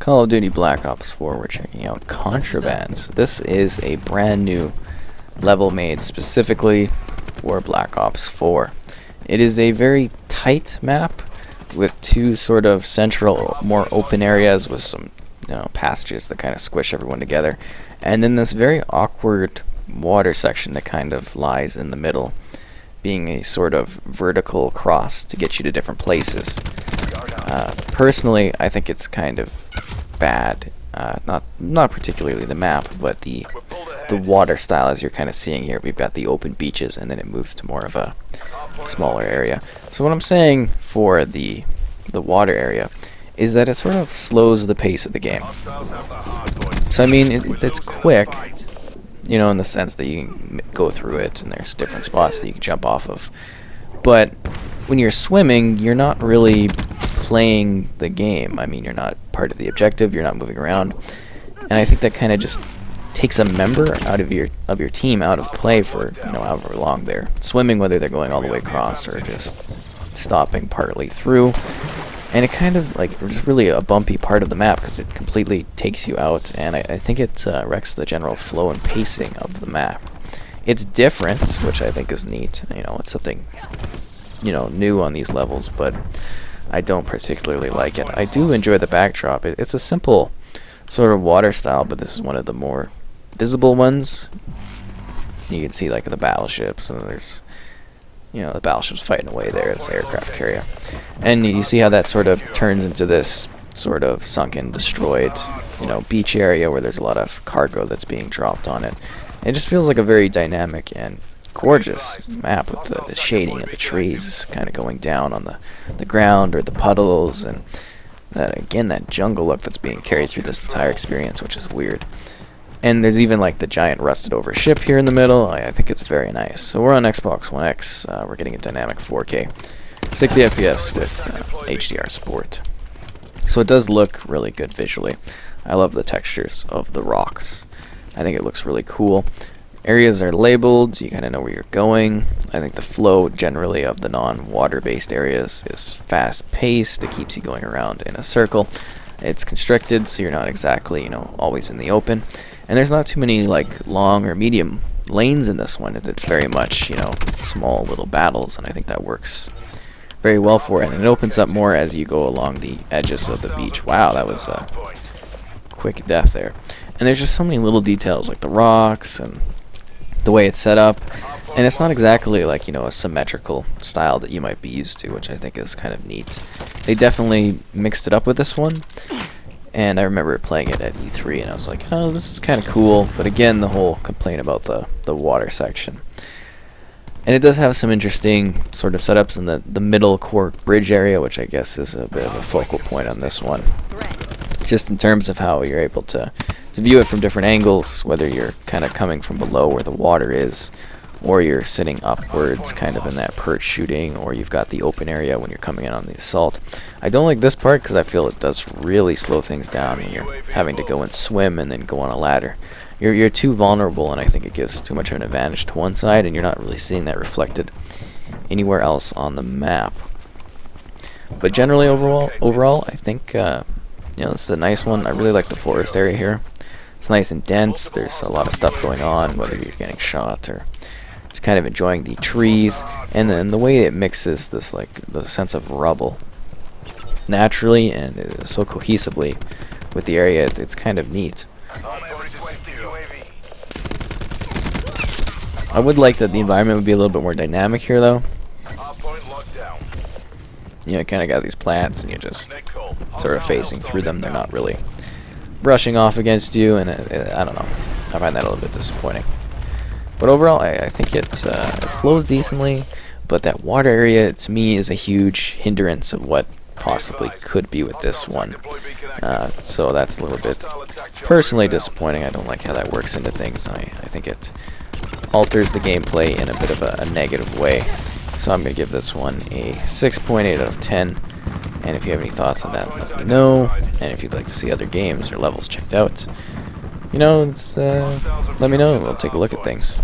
Call of Duty Black Ops 4, we're checking out Contraband. So this is a brand new level made specifically for Black Ops 4. It is a very tight map with two sort of central, more open areas with some passages that kind of squish everyone together. And then this very awkward water section that kind of lies in the middle, being a sort of vertical cross to get you to different places. Personally, I think it's kind of bad. Not particularly the map, but the water style, as you're kind of seeing here. We've got the open beaches, and then it moves to more of a smaller area. So what I'm saying for the water area is that it sort of slows the pace of the game. So I mean, it's quick, in the sense that you can go through it, and there's different spots that you can jump off of. But when you're swimming, you're not really playing the game. I mean, you're not part of the objective, you're not moving around. And I think that kind of just takes a member out of your team out of play for, however long they're swimming, whether they're going all the way across or just stopping partly through. And it kind of, it's really a bumpy part of the map because it completely takes you out, and I think it wrecks the general flow and pacing of the map. It's different, which I think is neat. It's something, new on these levels, but I don't particularly like it. I do enjoy the backdrop. It's a simple sort of water style, but this is one of the more visible ones. You can see the battleships, and there's the battleship's fighting away there as the aircraft carrier. And you see how that sort of turns into this sort of sunken, destroyed, beach area where there's a lot of cargo that's being dropped on it. It just feels like a very dynamic and gorgeous map with the shading of the trees kind of going down on the ground or the puddles, and that jungle look that's being carried through this entire experience, which is weird. And there's even the giant rusted over ship here in the middle. I think it's very nice. So we're on Xbox One X. We're getting a dynamic 4K, 60 FPS with HDR Sport. So it does look really good visually. I love the textures of the rocks. I think it looks really cool. Areas are labeled, so you kind of know where you're going. I think the flow generally of the non-water based areas is fast paced. It keeps you going around in a circle. It's constricted, so you're not exactly, always in the open. And there's not too many long or medium lanes in this one. It's very much, small little battles, and I think that works very well for it. And it opens up more as you go along the edges of the beach. Wow, that was a quick death there. And there's just so many little details, like the rocks and the way it's set up. And it's not exactly a symmetrical style that you might be used to, which I think is kind of neat. They definitely mixed it up with this one. And I remember playing it at E3, and I was like, oh, this is kind of cool. But again, the whole complaint about the water section. And it does have some interesting sort of setups in the middle core bridge area, which I guess is a bit of a focal point on this one. Just in terms of how you're able to view it from different angles, whether you're kind of coming from below where the water is, or you're sitting upwards kind of in that perch shooting, or you've got the open area when you're coming in on the assault. I don't like this part because I feel it does really slow things down when you're having to go and swim and then go on a ladder. You're too vulnerable, and I think it gives too much of an advantage to one side, and you're not really seeing that reflected anywhere else on the map. But generally overall I think this is a nice one. I really like the forest area here. It's nice and dense. There's a lot of stuff going on, whether you're getting shot or just kind of enjoying the trees, and then the way it mixes this the sense of rubble naturally and so cohesively with the area. It's kind of neat. I would like that the environment would be a little bit more dynamic here, though. You kind of got these plants, and you're just sort of facing through them. They're not really brushing off against you, and I don't know. I find that a little bit disappointing. But overall, I think it flows decently, but that water area, to me, is a huge hindrance of what possibly could be with this one. So that's a little bit personally disappointing. I don't like how that works into things. I think it alters the gameplay in a bit of a negative way. So I'm going to give this one a 6.8 out of 10. And if you have any thoughts on that, let me know. And if you'd like to see other games or levels checked out, let me know. We'll take a look at things.